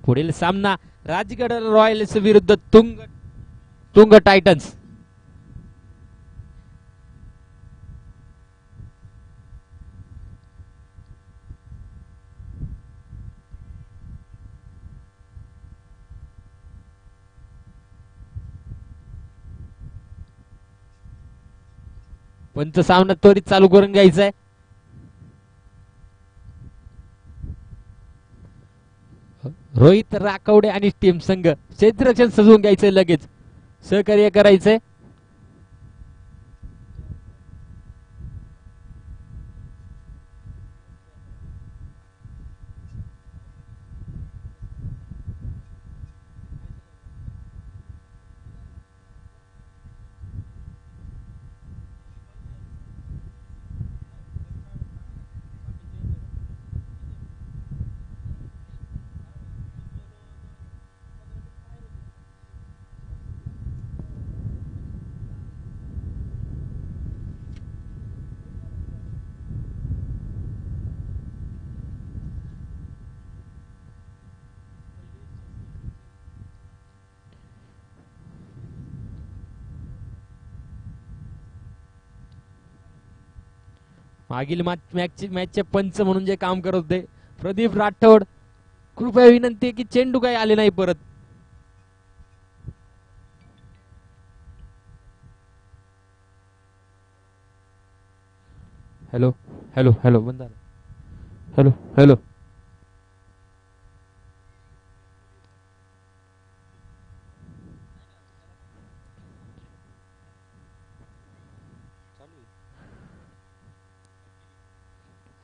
पुढील सामना राजगड रॉयल्स विरुद्ध तुंग टायटन्स. पंच सामना त्वरित चालू करून घ्यायचा आहे. रोहित राकवडे आणि टीम संघ क्षेत्ररक्षण सजवून घ्यायचंय, लगेच सहकार्य करायचंय. मागील मॅचचे पंच म्हणून जे काम करत होते प्रदीप राठोड, कृपया विनंती आहे की चेंडू काही आले नाही परत. हॅलो हॅलो हॅलो बंद झालं. हॅलो हॅलो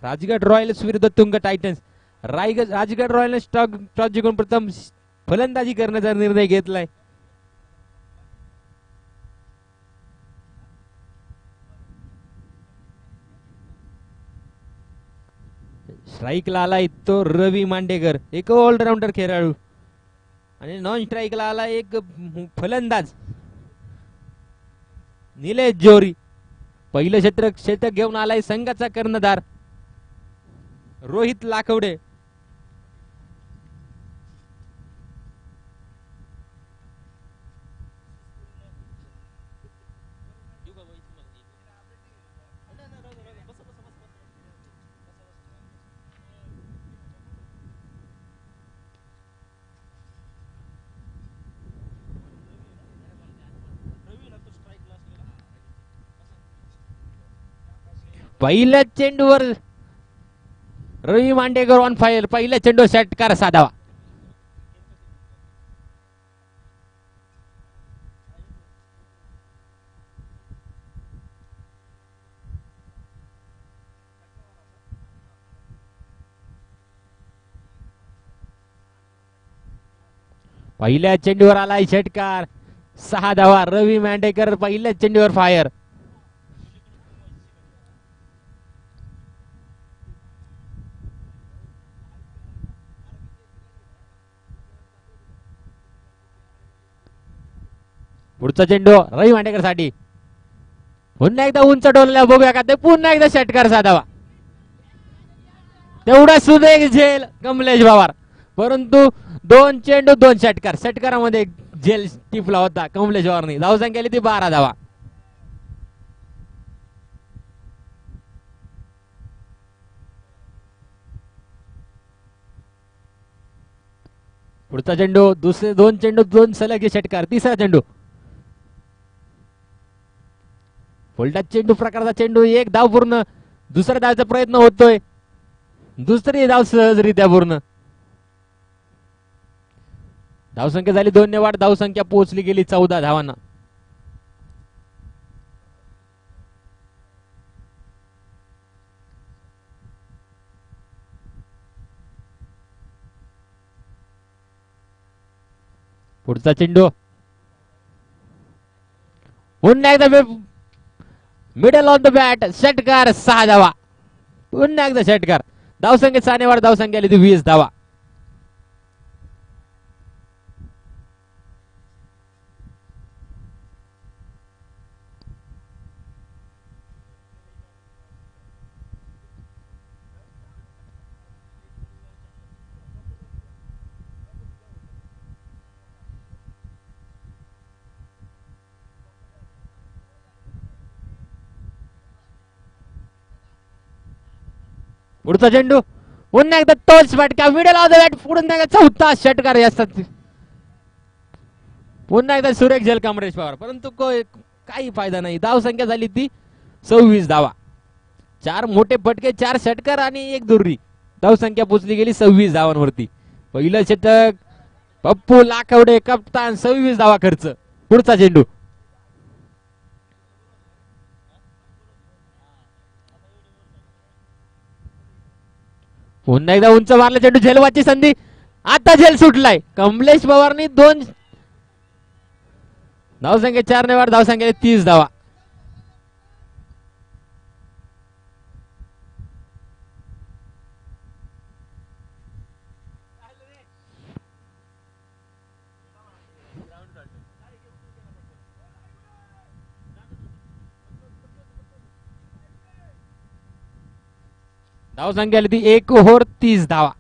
राजगड रॉयल्स विरुद्ध तुंग टायटन्स. राजगड रॉयल्स टॉस जिंकून प्रथम फलंदाजी करण्याचा निर्णय घेतलाय. स्ट्राईकला आलाय तो रवी मांडेकर, एक ऑलराऊंडर खेळाडू, आणि नॉन स्ट्राईकला आला एक फलंदाज निलेश जोरी. पहिलं क्षेत्र घेऊन आलाय संघाचा कर्णधार रोहित लाकवडे. पहिल्या चेंडूवर रवी मांडेकर ऑन फायर. पहिल्या चेंडू षटकार साधावा. पहिल्या चेंडूवर आलाय षटकार, 6 धावा. रवी मांडेकर पहिल्या चेंडूवर फायर. पुढचा चेंडू रवी मांडेकर साठी. पुन्हा एकदा उंच डोलला, बघूया का ते पुन्हा एकदा षटकार साधावा. तेवढा सुद्धा एक झेल कमलेश पवार, परंतु 2 चेंडू 2 षटकार. षटकारामध्ये झेल टिपला होता कमलेश पवारने. धावसंख्या आली ती 12 धावा. पुढचा चेंडू, दुसरे 2 चेंडू 2 सलग षटकार. तिसरा चेंडू, फुलटा चेंडू प्रकारचा चेंडू, 1 धाव पूर्ण. दुसऱ्या धावचा प्रयत्न होतोय, दुसरी धाव सहजरित्या पूर्ण. धावसंख्या झाली 2 ने वाढ. धावसंख्या पोहोचली गेली 14 धावांना. पुढचा चेंडू पुन्हा एकदा मिडल ऑन द बॅट, षटकार, 6 धावा. पुन्हा एकदा षटकार. धावसंख्या 6 ने वाढ. धावसंख्या आली ती 20 धावा. पुढचा चेंडू पुन्हा एकदा तोच फटका मिडल ऑफ द बॅट पुढून एकदा चौथा षटकार असतात. पुन्हा एकदा सुरेख झेल कमरेश पवार परंतु काही फायदा नाही. धाव संख्या झाली ती 26 धावा. 4 मोठे फटके 4 षटकार आणि 1 दुर्री. धाव संख्या पोचली गेली 26 धावांवरती. पहिलं षटक पप्पू लाखवडे कप्तान 26 धावा खर्च. पुढचा चेंडू पुन्हा एकदा उंच मारला चेंडू झेलवाची संधी. आता झेल सुटलाय. कमलेश पवारनी 2 धावसंख्या 4 ने वाढ धावसंख्या 30 धावा. धावसंख्या आली ती 1 ओव्हर 30 धावा.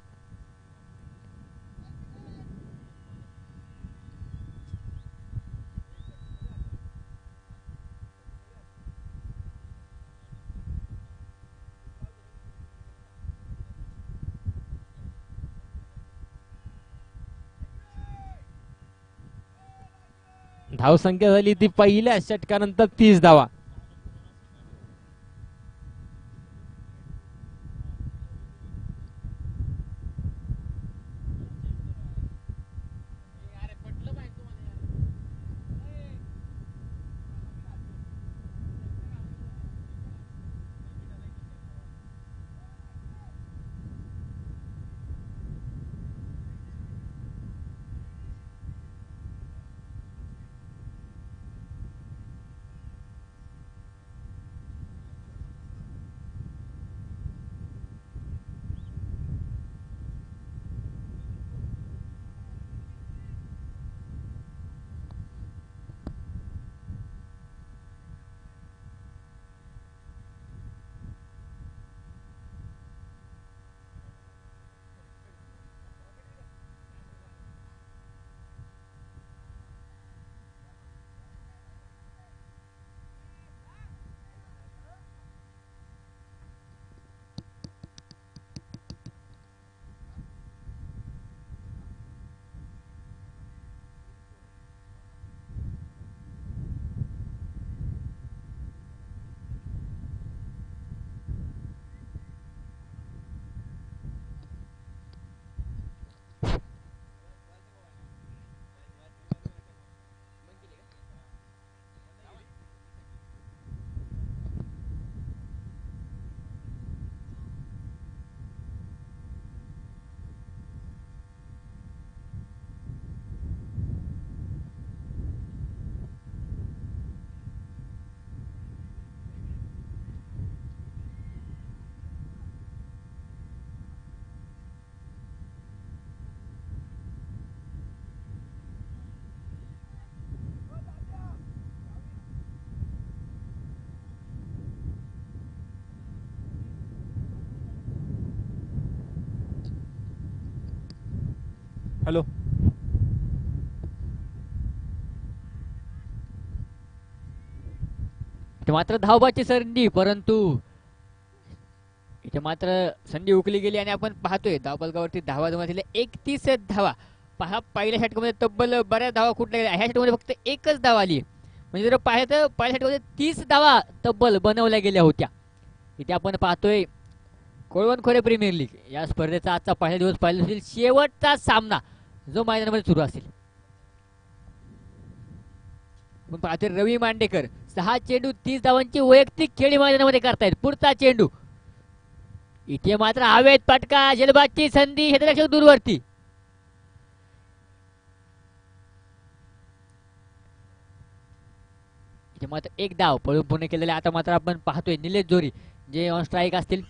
धावसंख्या झाली ती पहिल्या षटकानंतर 30 धावा. हॅलो मात्र धावबाची संधी परंतु इथे मात्र संधी उकली गेली आणि आपण पाहतोय धावपलकावरती धावा जमा झाल्या 31 धावा. पहा पहिल्या षटकामध्ये तब्बल बऱ्याच धावा कुठल्या गेल्या. ह्या षटकामध्ये फक्त एकच धाव आली. म्हणजे जर पाहिलं पहिल्या षटकामध्ये 30 धावा तब्बल बनवल्या गेल्या होत्या. इथे आपण पाहतोय कोळवणखोरे प्रीमियर लीग या स्पर्धेचा आजचा पहिला दिवस पाहिला असेल शेवटचा सामना जो मैदानामध्ये सुरू असेल. आपण पाहतोय रवी मांडेकर 6 चेंडू 30 धावांची वैयक्तिक खेळी मैदानामध्ये करतायत. पुढचा चेंडू इथे मात्र हवेत फटका जलबादची संधी क्षेत्ररक्षक दूरवरती. इथे मात्र एक धाव पळून पूर्ण केलेले. आता मात्र आपण पाहतोय निलेश जोरी जे ऑन स्ट्राईक असतील.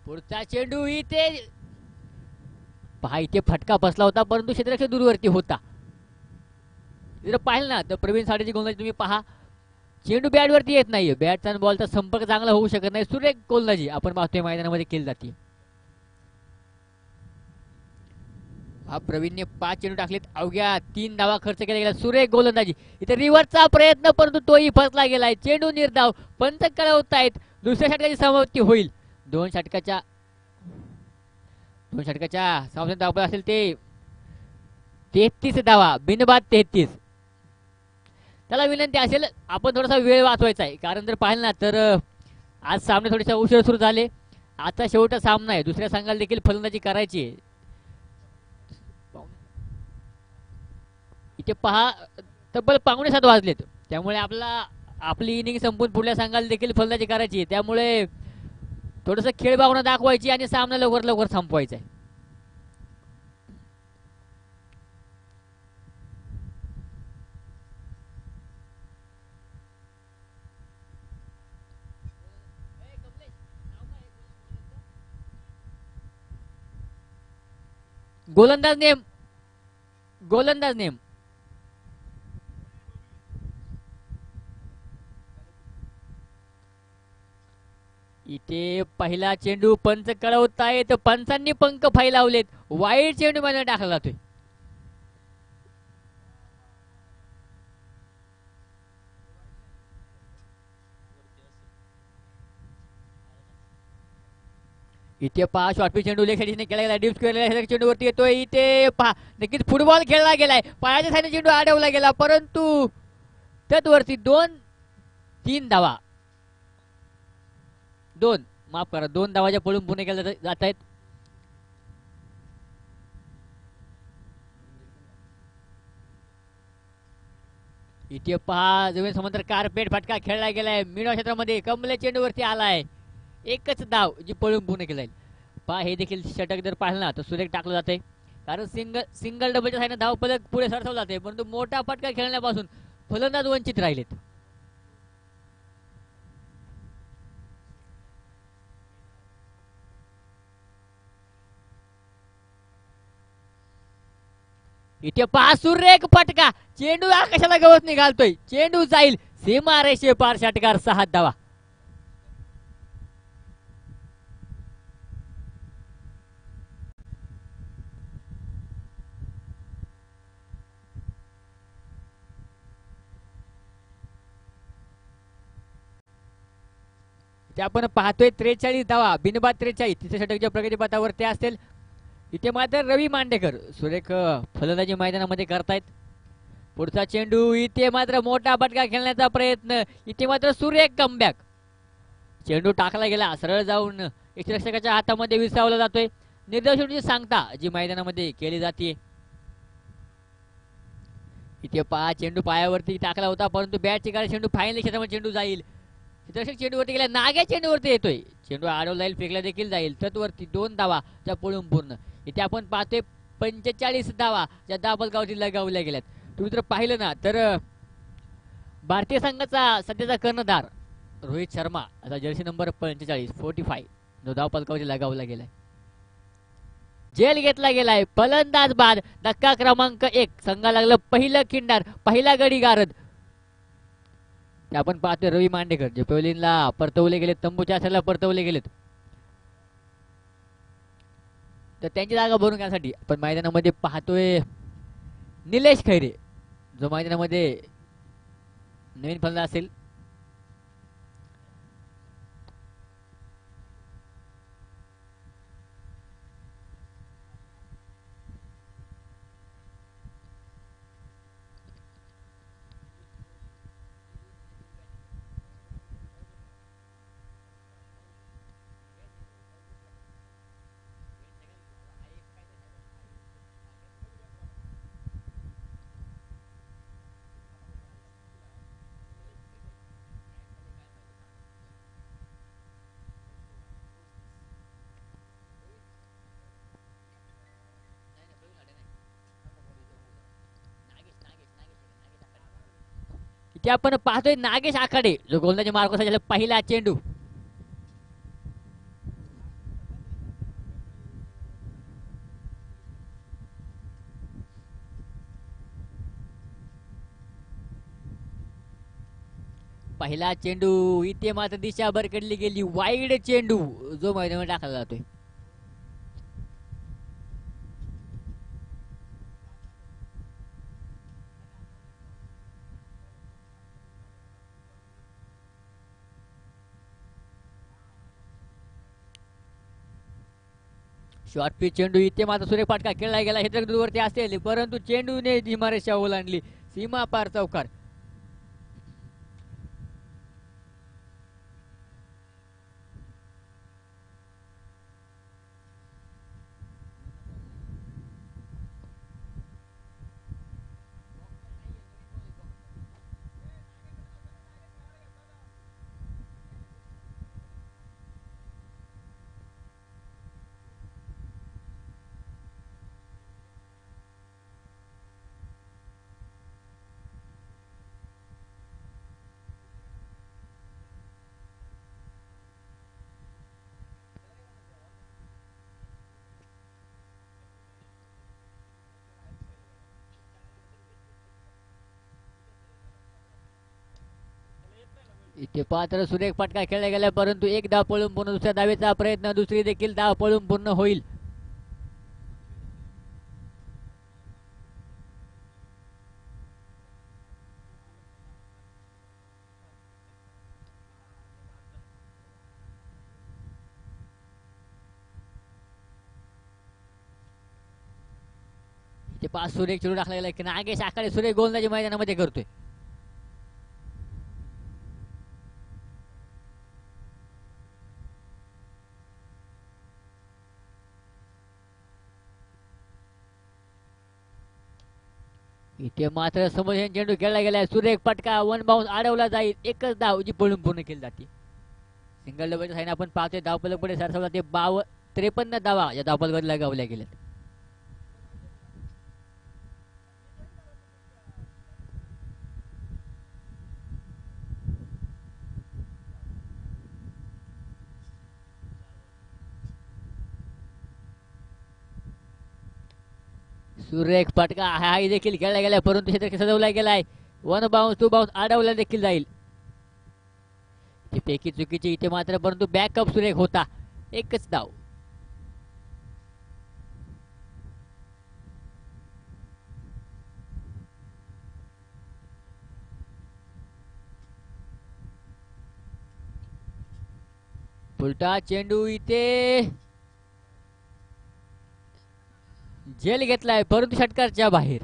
पुढचा चेंडू इथे पहा इथे फटका बसला होता परंतु क्षेत्ररक्षक दूरवरती होता. जर पाहिलं ना तर प्रवीण साडेची गोलंदाजी तुम्ही पहा चेंडू बॅट वरती येत नाहीये. बॅटचा आणि बॉलचा संपर्क चांगला होऊ शकत नाही. सुरेख गोलंदाजी आपण पाहतोय मैदानामध्ये केली जाते. हा प्रवीणने 5 चेंडू टाकलेत, अवघ्या 3 धावा खर्च केला गेला. सुरेख गोलंदाजी, इथे रिव्हर्सचा प्रयत्न परंतु तोही फसला गेलाय. चेंडू निर्धाव, पंच कळवतायत दुसऱ्या षटकाची समाप्ती होईल. दोन षटकाच्या समाप्ती धावपळ असेल ते 33 धावा, बिनबाद 33. त्याला विनंती असेल आपण थोडासा वेळ वाचवायचा आहे, कारण जर पाहिलं ना तर आज सामने थोडेसे उशीर सुरू झाले. आता शेवटचा सामना आहे, दुसऱ्या संघाला देखील फलंदाजी करायची आहे. इथे पहा तब्बल 5:45 वाजलेत, त्यामुळे आपली इनिंग संपून पुढल्या संघाला देखील फलंदाजी करायची आहे. त्यामुळे थोडंसं खेळ भावना दाखवायची आणि सामना लवकर लवकर संपवायचा आहे. गोलंदाज नेम इथे पहिला चेंडू पंच कळवत आहेत. पंचांनी पंख फैलावलेत. वाईट चेंडू मध्ये टाकला जातोय. इथे पहा शॉर्टपिच चेंडू लेखा केला गेला. डीप स्क्वेअर चेंडू वरती येतोय. इथे पहा नक्कीच फुटबॉल खेळला गेलाय. पायाच्या साईडने चेंडू अडवला गेला, परंतु त्यावरती 2-3 धावा, 2 धावाच्या पळून पुणे केल्या जात आहेत. इथे पहा जमीन समांतर कार्पेट फटका खेळला गेलाय. मीना क्षेत्रामध्ये कमले चेंडू वरती आलाय. एकच धाव जी पळून पुणे केला जाईल. पहा हे देखील षटक जर पाहिलं ना तर सुरेख टाकलं जाते, कारण सिंगल डबलच्या साईडने धाव पलक पुढे सरसवला जाते, परंतु मोठा फटका खेळण्यापासून फलंदाज वंचित राहिलेत. इथे पहा सुरेख फटका, चेंडू आकाशाला गवत निघालतोय. चेंडू जाईल सीमा रेषे पार. षटकार 6 धावा. ते आपण पाहतोय 43 धावा, बिनबाद 43. तिथे षटकच्या प्रगतीपथावरती असतील. इथे मात्र रवी मांडेकर सुरेख फलंदाजी मैदानामध्ये करतायत. पुढचा चेंडू, इथे मात्र मोठा फटका खेळण्याचा प्रयत्न. इथे मात्र सुरेख कमबॅक. चेंडू टाकला गेला, सरळ जाऊन यष्टिरक्षकाच्या हातामध्ये विसावला जातोय. निर्देशांची सांगता जी मैदानामध्ये केली जाते. इथे पहा चेंडू पायावरती टाकला होता, परंतु बॅटची गाडी चेंडू फायनली क्षेत्रामध्ये चेंडू जाईल. चित्रक्षक चेंडूवरती गेला, नाग्या चेंडूवरती येतोय. चेंडू अडवला जाईल, फेकला देखील जाईल. तत्वरती 2 धावा ज्या पळून पूर्ण. इथे आपण पाहतोय 45 धावा ज्या दाबलगावची लगावल्या गेल्यात. तुम्ही जर पाहिलं ना तर भारतीय संघाचा सध्याचा कर्णधार रोहित शर्मा आता जर्सी नंबर 45 जो धावपलकावरती लगावला गेलाय. जेल घेतला गेलाय. फलंदाज बाद. धक्का क्रमांक 1. संघाला लागलं पहिलं खिंडार, पहिला गडी गारद. ते आपण पाहतोय रवी मांडेकर जे पेवलिनला परतवले गेलेत, तंबूच्या साईडला परतवले गेलेत. तर त्यांची जागा भरून घेण्यासाठी आपण मैदानामध्ये पाहतोय निलेश खैरे जो मैदानामध्ये नवीन फलंदाज असेल. इथे आपण पाहतोय नागेश आखाडे जो गोलंदाजी मार्गदर्शक झाला. पहिला चेंडू, पहिला चेंडू. इथे मात्र दिशा भरकडली गेली. वाईड चेंडू जो मैदानावर टाकला जातोय. शॉर्ट पिच चेंडू इथे मात्र सुरेख फटका खेळला गेला, हे तर दूरवरती असेल परंतु चेंडूने सीमारेषा ओलांडली, सीमा पार चौकार. इथे पात्र सुरेख फटका खेळला गेला परंतु एक धाव पळून पूर्ण, दुसऱ्या धावेचा प्रयत्न, दुसरी देखील धाव पळून पूर्ण होईल. इथे 5 सुरेख चेंडू टाकला गेला की नागेश आखाडे सुरेख गोलंदाजी मैदानामध्ये करतोय. इथे मात्र समोर चेंडू खेळला गेलाय, सुरेख फटका, वन बाउन्स अडवला जाईल, एकच धाव जी पळून पूर्ण केली जाते. सिंगल डबलच्या साईन आपण पाहतोय धावफलक पुढे सरसावला ते 53 धावा या धावफलकाला गावल्या गेल्यात. सुरेख फटका हा देखील खेळला गेलाय परंतु क्षेत्र सजवला गेलाय, वन बाउन्स टू बाउन्स अडवला देखील जाईल. पैकी चुकीची इथे मात्र परंतु बॅकअप सुरेख होता, एकच धाव. उलटा चेंडू इथे झेल घेतलाय परंतु षटकाच्या बाहेर.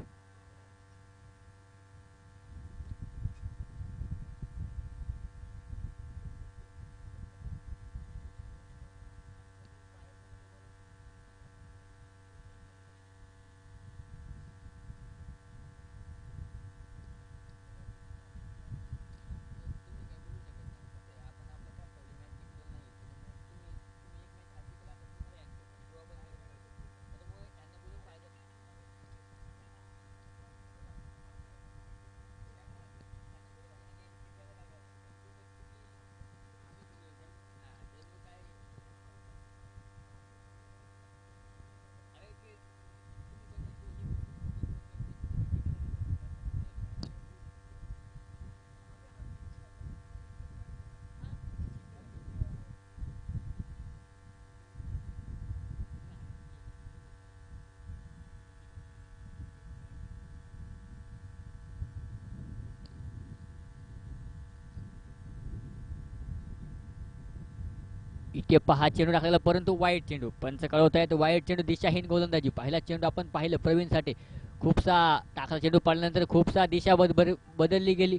इथे पहा चेंडू टाकलेला परंतु वाईट चेंडू, पंच कळवत आहेत वाईट चेंडू, दिशाहीन गोलंदाजी. पहिला चेंडू आपण पाहिलं प्रवीण साठी, खूपसा टाकला चेंडू पडल्यानंतर खूपसा दिशा बदलली गेली.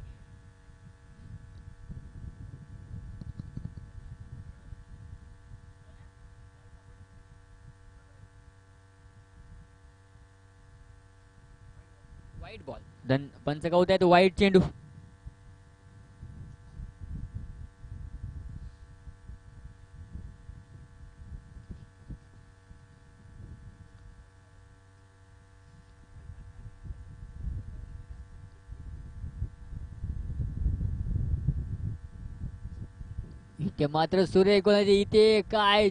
वाईट बॉल, पंच कळवत आहेत वाईट चेंडू. इथे मात्र सूर्य गोलंदाजी, इथे काय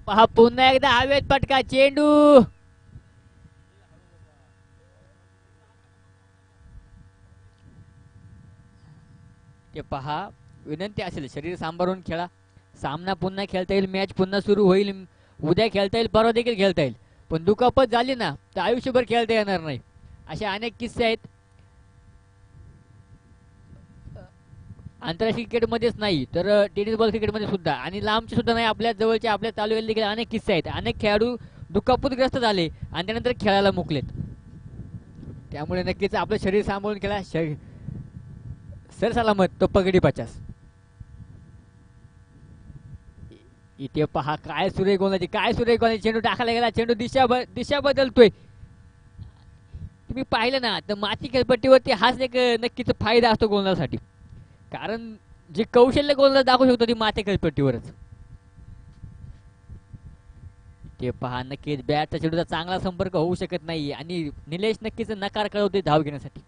पहा पुन्हा एकदा हवेत पटका चेंडू. ते पहा विनंती असेल शरीर सांभाळून खेळा. सामना पुन्हा खेळता येईल, मॅच पुन्हा सुरू होईल, उद्या खेळता येईल, परवा देखील खेळता येईल. पण दुखापत झाली ना तर आयुष्यभर खेळता येणार नाही. असे अनेक किस्से आहेत. आंतरराष्ट्रीय क्रिकेटमध्येच नाही तर टेनिस बॉल क्रिकेटमध्ये सुद्धा आणि लांबचे सुद्धा नाही, आपल्या जवळचे आपल्या तालुक्यात देखील अनेक किस्से आहेत. अनेक खेळाडू दुखापतग्रस्त झाले आणि त्यानंतर खेळायला मुकलेत. त्यामुळे नक्कीच आपलं शरीर सांभाळून खेळा. सर सलामत तो पगडी 50. इथे पहा काय सुरेख गोलंदाजी, काय सुरेख गोलंदाजी. चेंडू टाकायला गेला, चेंडू दिशा बदलतोय. तुम्ही पाहिलं ना तर माती खेळपट्टीवरती हाच एक नक्कीच फायदा असतो गोलंदाजासाठी. कारण जे कौशल्य गोलंदाज दाखवू शकतो ती माती खेळपट्टीवरच. ते पहा नक्कीच बॅटचा चेंडूचा चांगला संपर्क होऊ शकत नाही आणि निलेश नक्कीच नकार कळवते धाव घेण्यासाठी.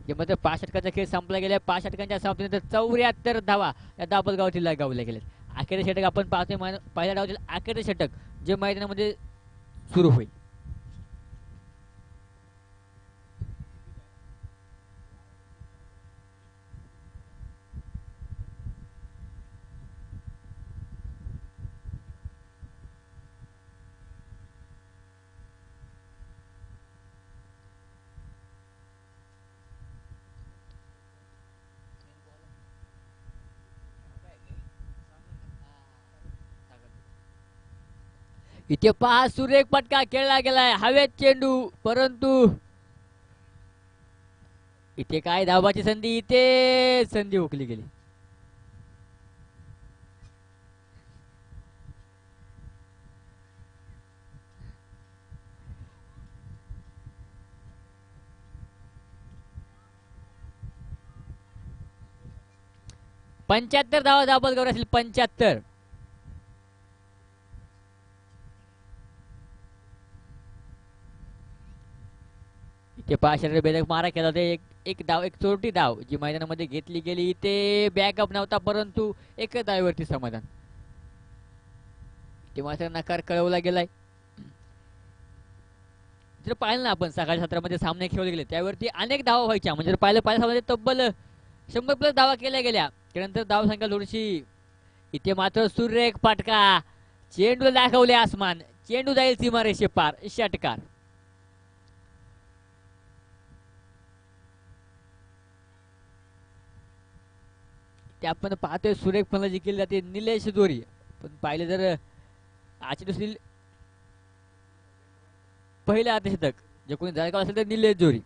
यामध्ये 5 षटकाचा खेळ संपला गेला. 5 षटकांच्या समाप्तीनंतर 74 धावा या दाबलगावतील लगावल्या गेल्या. अखेरचे षटक आपण पाहतोय, पहिल्या डावातील अखेरचे षटक जे मैदानामध्ये सुरू होईल. इथे 5 सुरेख पटका खेळला गेलाय, हवेत चेंडू, परंतु इथे काय धावाची संधी, इथे संधी हुकली गेली. पंच्याहत्तर धावा दाबलगावर असेल, 75. ते 5 बेदक मारा केला होता. एक धाव, एक चोरटी धाव जी मैदानामध्ये घेतली गेली. ते बॅकअप नव्हता परंतु एक धावेवरती समाधान. ते मात्र नकार कळवला गेलाय. जर पाहिलं ना आपण सकाळच्या सत्रामध्ये सामने खेळले गेले त्यावरती अनेक धावा व्हायच्या. म्हणजे पाहिलं सामन्यामध्ये तब्बल 100+ धावा केल्या गेल्या. त्यानंतर धाव संख्या थोडीशी. इथे मात्र सुरेख फटका, चेंडू दाखवले आसमान, चेंडू जाईल सीमारेषे पार, षटकार. ते आपण पाहतोय सुरेख फलंदाजी केली जाते निलेश जोरी. पण पाहिलं जर आजची दुसरी पहिलं अर्धशतक जे कोणी जळगाव असेल तर निलेश जोरी.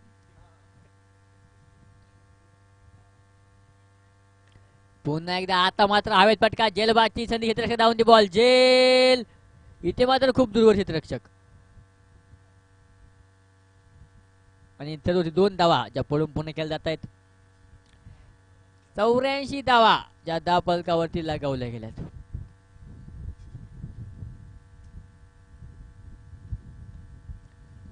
पुन्हा एकदा आता मात्र हवेत पटका, जेलबादची संधी, क्षेत्ररक्षक धावून ती बॉल जेल. इथे मात्र खूप दूरवर क्षेत्ररक्षक आणि इतर 2 धावा ज्या पळून पुणे केल्या जात आहेत. 84 धावा ज्या दाबलकावरती लगावल्या गेल्यात.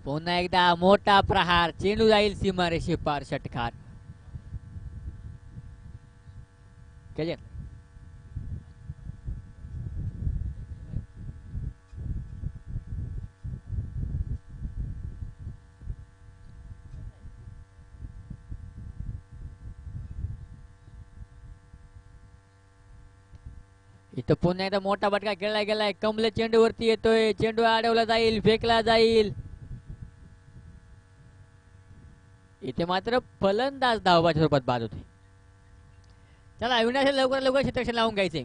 पुन्हा एकदा मोठा प्रहार, चेंडू जाईल सीमारेषे पार, षटकार. केले इथं पुन्हा एकदा मोठा फटका खेळला गेलाय. कमले चेंडूवरती येतोय, चेंडू अडवला जाईल, फेकला जाईल. इथे मात्र फलंदाज धावबाच्या स्वरूपात बाद होते. चला अविनाश लवकर लवकर क्षेत्ररक्षण लावून घ्यायचे.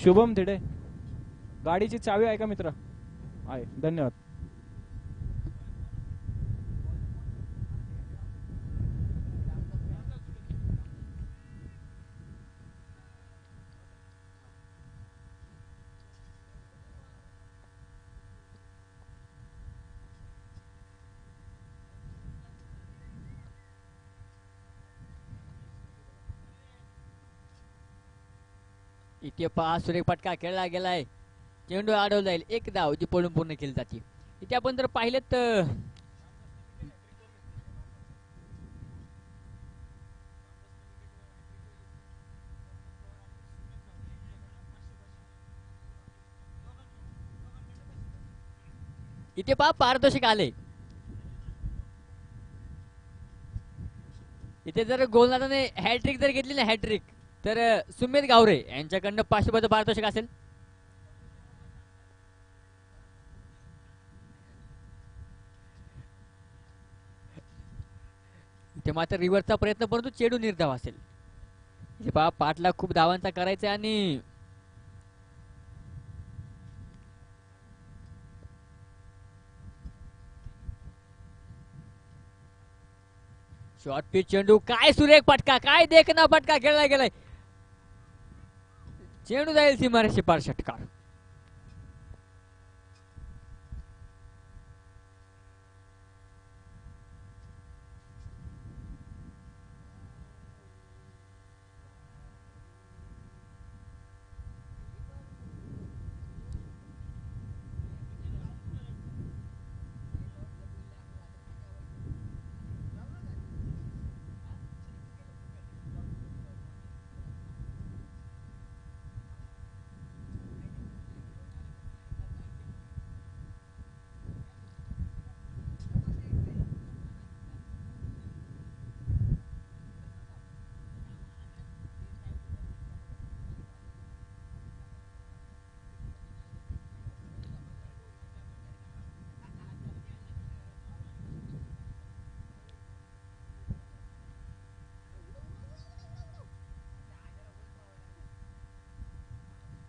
शुभम धिडे, गाडीची चावी आहे का मित्र? आहे, धन्यवाद. इथे पहा सुरेख फटका खेळला गेलाय. चेंडू अडवला जाईल. एक धाव जी पळून पूर्ण केली जाते. इथे आपण जर पाहिलं तर इथे पहा पारितोषिक आले. इथे जर गोलंदाजाने हॅट्रिक जर घेतली ना हॅट्रिक तर सुमित गावरे यांच्याकडनं 500 रुपयाचं पारितोषिक असेल. इथे मात्र रिव्हर्सचा प्रयत्न परंतु चेंडू निर्धाव असेल. इथे पहा पाटला खूप धावांचा करायचा आणि शॉर्ट पिच चेंडू काय सुरेख फटका काय देखना फटका खेळला गेलाय. चेंडू जाईल सीमारेषे पार षटकार.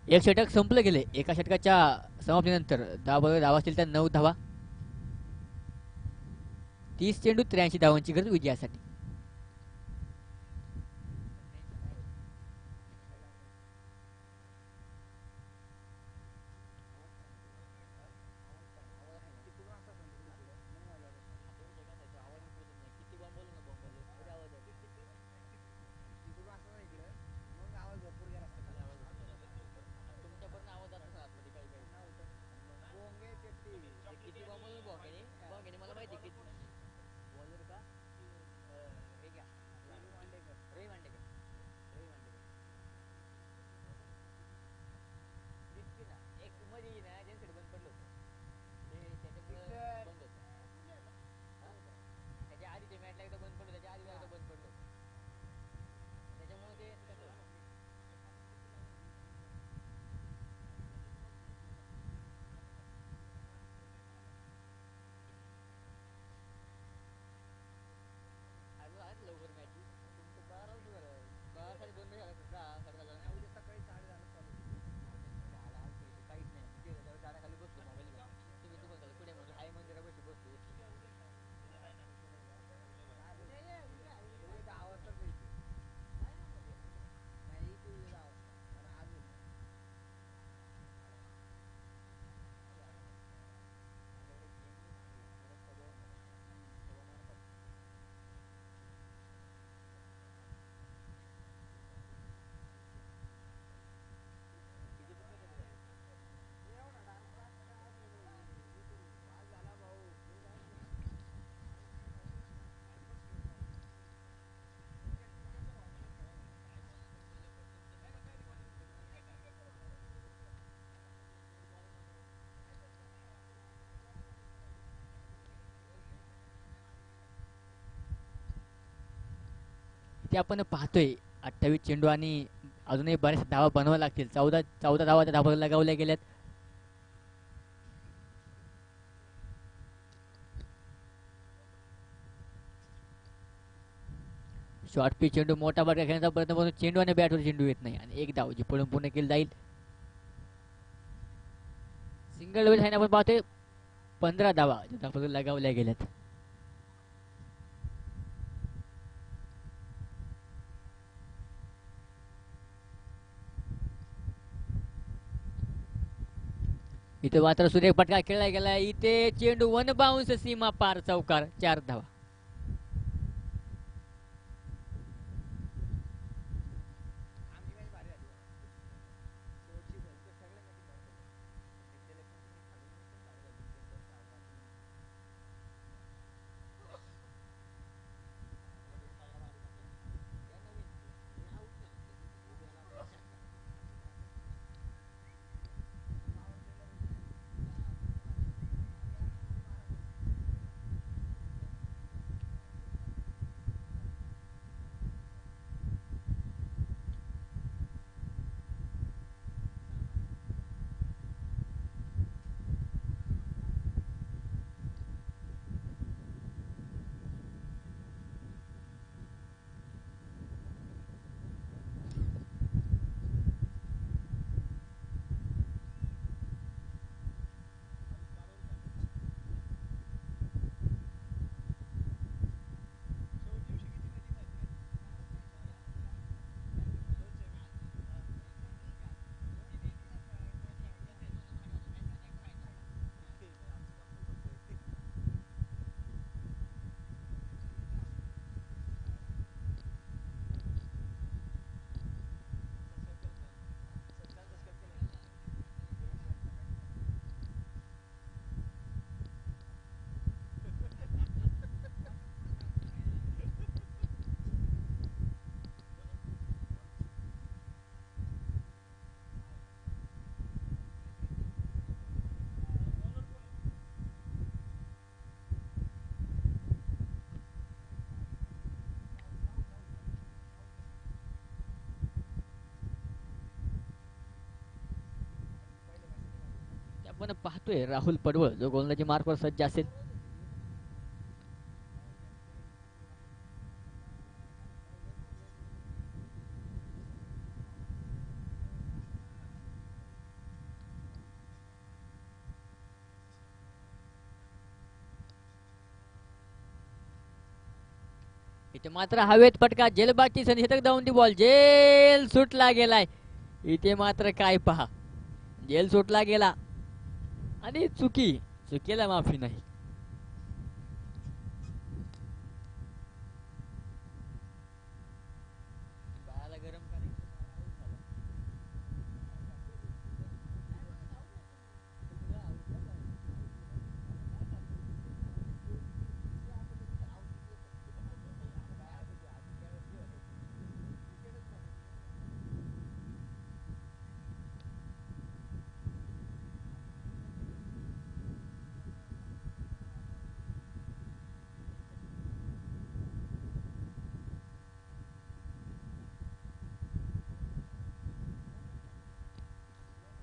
एक षटक संपलं गेले. एका षटकाच्या समाप्तीनंतर धावा असतील त्या 9 धावा. 30 चेंडू 83 धावांची गरज विजयासाठी. ते आपण पाहतोय 28 चेंडू आणि अजूनही बऱ्याच धावा बनवाव्या लागतील. 14 धावा त्या धावा लगावल्या गेल्यात. शॉर्ट पिच चेंडू मोठा बडका खेळण्याचा प्रयत्न करून चेंडू आणि बॅटवर चेंडू येत नाही आणि एक धाव जी पळून पूर्ण केली जाईल. सिंगल डबल आहे आपण पाहतोय 15 धावा ज्या धावपलक लगावल्या गेल्यात. इथे मात्र सुरेख फटका खेळला गेला. इथे चेंडू वन बाउन्स सीमा पार चौकार 4 धावा. आपण पाहतोय राहुल पडवळ जो गोलंदाजी मार्कवर सज्ज असेल. इथे मात्र हवेत फटका जेलबाची शतक धावून ती बॉल जेल सुटला गेलाय. इथे मात्र काय पहा जेल सुटला गेला आणि चुकीला माफी नाही.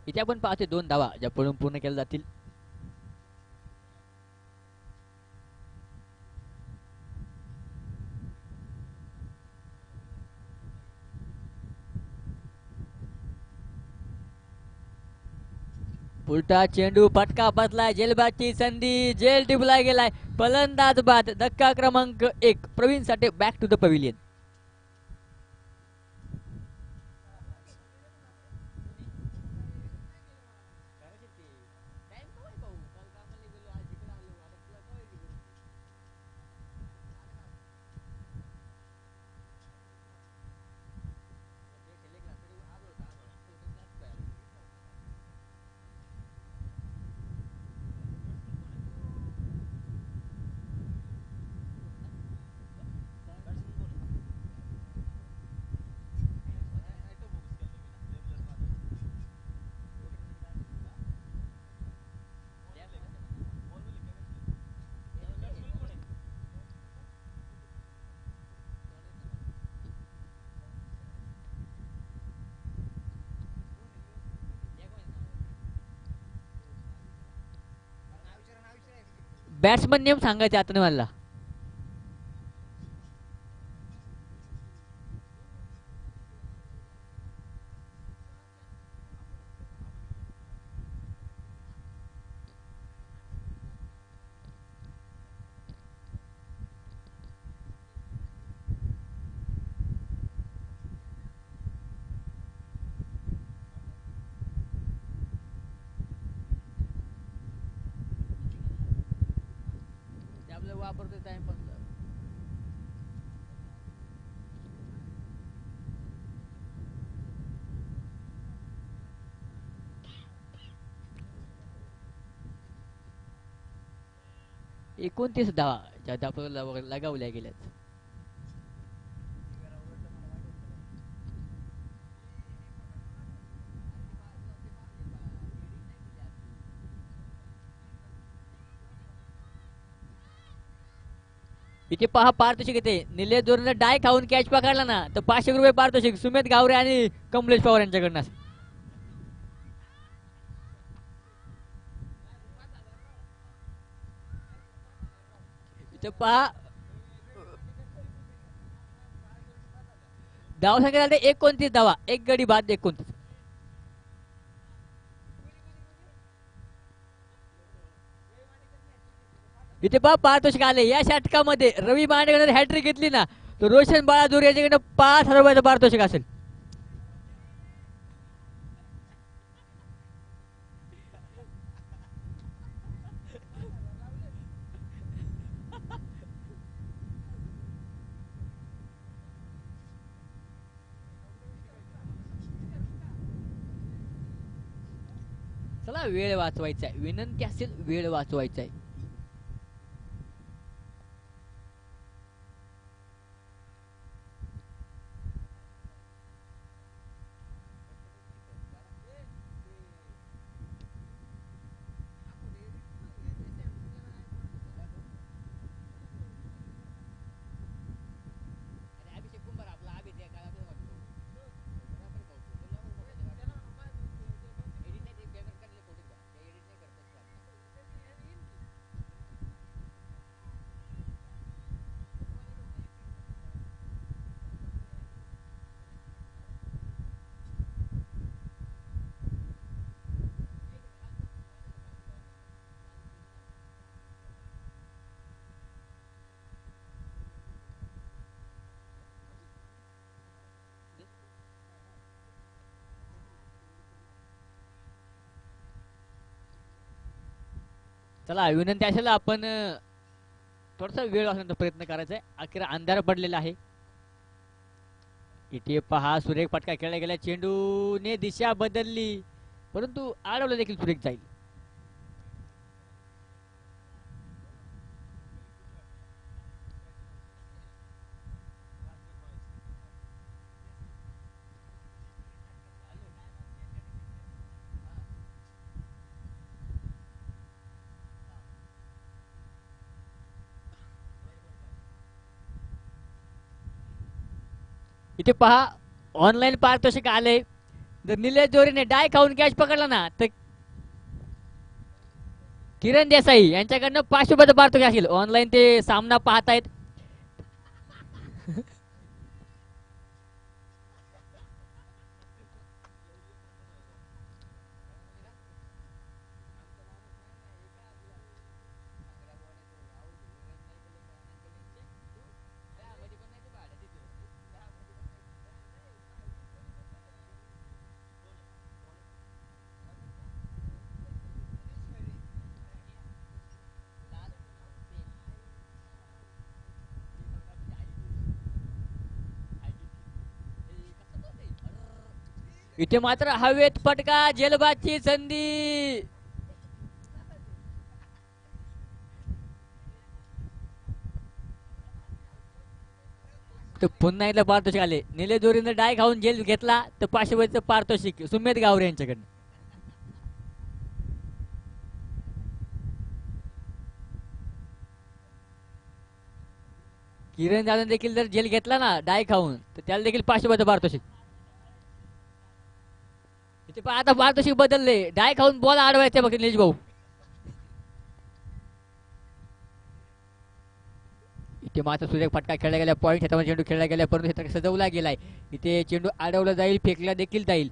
इथे आपण पाहतोय 2 धावा ज्या पळून पूर्ण केल्या जातील. उलटा चेंडू फटका बसलाय. जेलबाची संधी जेल टिपला गेलाय. फलंदाज बाद धक्का क्रमांक 1 Praveen Sathe back to the pavilion. Batsman name सांगायचे आता मला. वापरतोय टाइमपास. एकोणतीस धावा ज्या धावा लगावल्या गेल्यात. इथे पहा पारितोषिक येते. निलेश जोरीने डाय खाऊन कॅच पकडला ना तर 500 रुपये पारितोषिक सुमित गावरे आणि कमलेश पवार यांच्याकडनं. इथे पहा धाव संख्या झाली 29 धावा. एक गडी बाद 29. इथे पहा पारितोषिक आले. या षटकामध्ये रवी मांडेकर हॅट्रिक घेतली ना तर रोशन बाळाजोर याच्याकडे 5,000 रुपयाचं पारितोषिक असेल. चला वेळ वाचवायचा आहे. विनंती असेल वेळ वाचवायचा आहे. चला विनंती असेल आपण थोडासा वेळ वाचण्याचा प्रयत्न करायचा आहे. अखेर अंधार पडलेला आहे. इथे पहा सुरेख फटका खेळला गेला. चेंडूने दिशा बदलली परंतु अडवलं देखील सुरेख जाईल. इथे पहा ऑनलाईन पारितोषिक आले. जर निलेश जोरीने डाय खाऊन कॅच पकडला ना तर किरण देसाई यांच्याकडनं 500 रुपयाचं पारितोषिक असेल. ऑनलाईन ते सामना पाहतायत. इथे मात्र हवेत फटका. जेलबादची संधी. तर पुन्हा एकदा पारितोषिक आले. निलेश जोरीने डाय खाऊन जेल घेतला तर 500 रुपयाचं पारितोषिक सुमेध गावरे यांच्याकडनं. किरण जाधव देखील जर जेल घेतला ना डाय खाऊन तर त्याला देखील 500 रुपयाचं पारितोषिक. इथे पहा आता पारितोषिक बदलले. डाय खाऊन बॉल अडवायचे बघ निलेश भाऊ. इथे मात्र सुरेख फटका खेळला गेला. पॉईंट क्षेत्रामध्ये चेंडू खेळला गेला परंतु क्षेत्र सजवला गेलाय. इथे चेंडू अडवला जाईल. फेकला देखील जाईल.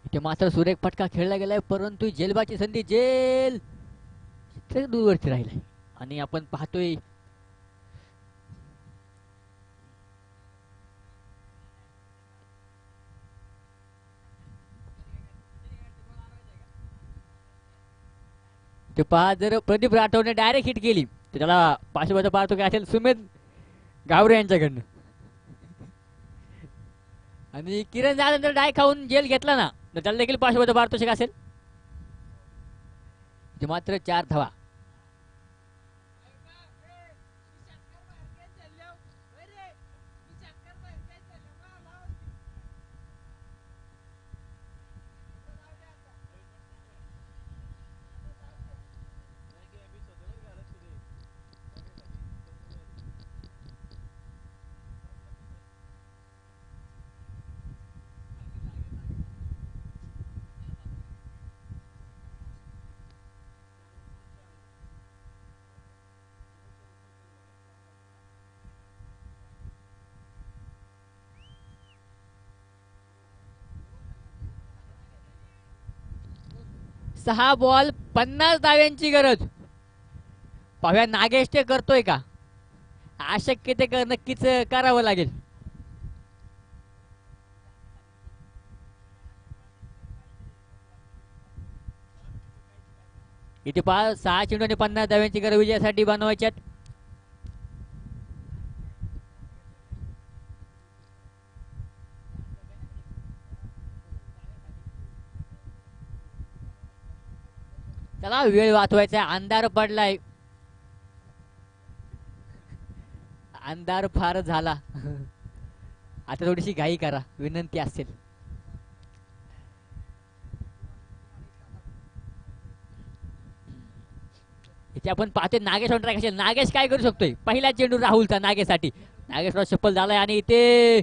इथे मात्र सुरेख फटका खेळला गेलाय, परंतु जेलबाची संधी, जेल ते दूरवरती राहिलाय. आणि आपण पाहतोय ते पहा, जर प्रदीप राठोडने डायरेक्ट हिट केली तर त्याला पाठोपाठ पाहतो काय असेल सुमेध गावरे यांच्याकडनं. आणि किरण जाधव जर डाय खाऊन जेल घेतला ना तर त्याला देखील पाठोपाठ पारितोषिक असेल. ते मात्र 4 धावा. सहा बॉल 50 धाव्यांची गरज. पाहूया नागेश ते करतोय का. अशक्य ते नक्कीच करावं लागेल. इथे पहा 6 चेंडू आणि 50 धाव्यांची गरज विजयासाठी बनवायच्यात. चला वेळ वाचवायचा, अंधार पडलाय, अंधार फार झाला. आता थोडीशी घाई करा, विनंती असेल. इथे आपण पाहतोय नागेश ऑन ट्रॅक असेल. नागेश काय करू शकतोय, पहिला चेंडू राहुलचा नागेशसाठी. नागेश सफल झालाय आणि इथे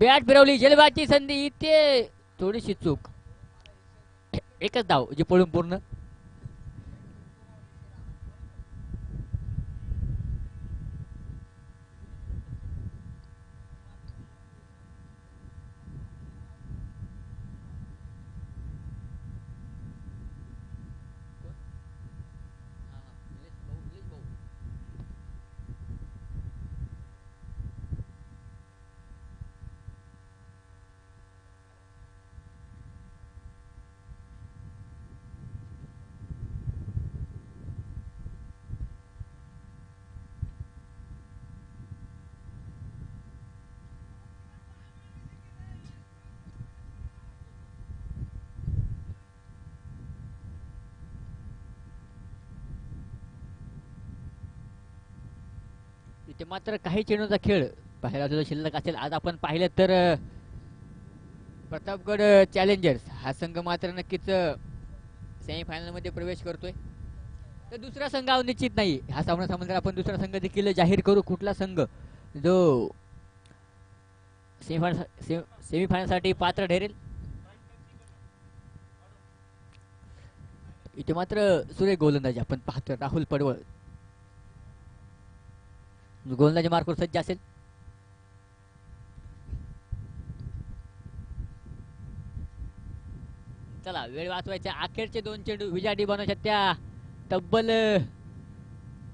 बॅट फिरवली, जलबाची संधी, इथे थोडीशी चूक. एकच धाव जे पळून पूर्ण. इथे मात्र काही चेंडूचा खेळ पाहायला सुद्धा शिल्लक असेल. आज आपण पाहिलं तर प्रतापगड चॅलेंजर्स हा संघ मात्र नक्कीच सेमीफायनल मध्ये प्रवेश करतोय. तर दुसरा संघ निश्चित नाही. हा सामना संबंधात आपण दुसरा संघ देखील जाहीर करू, कुठला संघ जो सेमीफायनल साठी पात्र ठरेल. इथे मात्र सुरेख गोलंदाजी आपण पाहतोय. राहुल पडवळ गोलंदाजी मार्कवर सज्ज असेल. चला वेळ वाचवायचा, अखेरचे 2 चेंडू विजाडी बनवायच्या त्या. तब्बल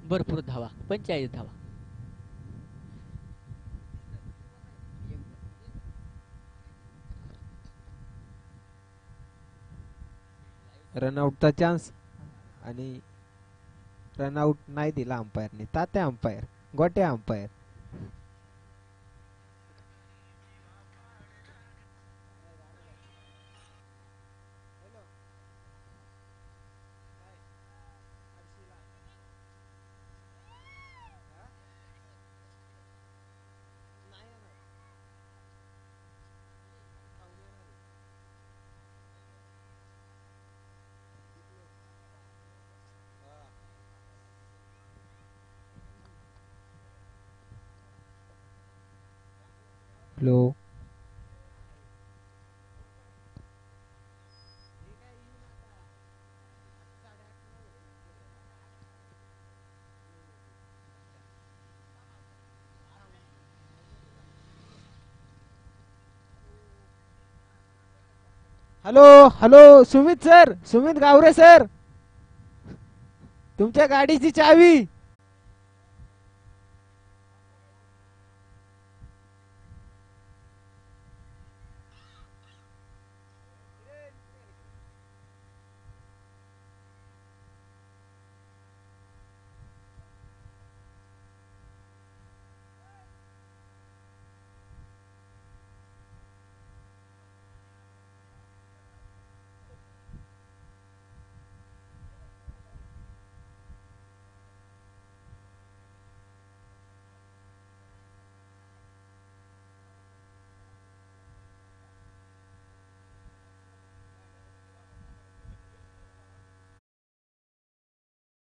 भरपूर धावा, 45 धावा. रनआउटचा चान्स आणि रनआउट नाही दिला अंपायरने. Tatya umpire, Gotya umpire. Hello. Hello hello Sumit sir, Sumit Gaware sir, तुमच्या गाडीची चावी.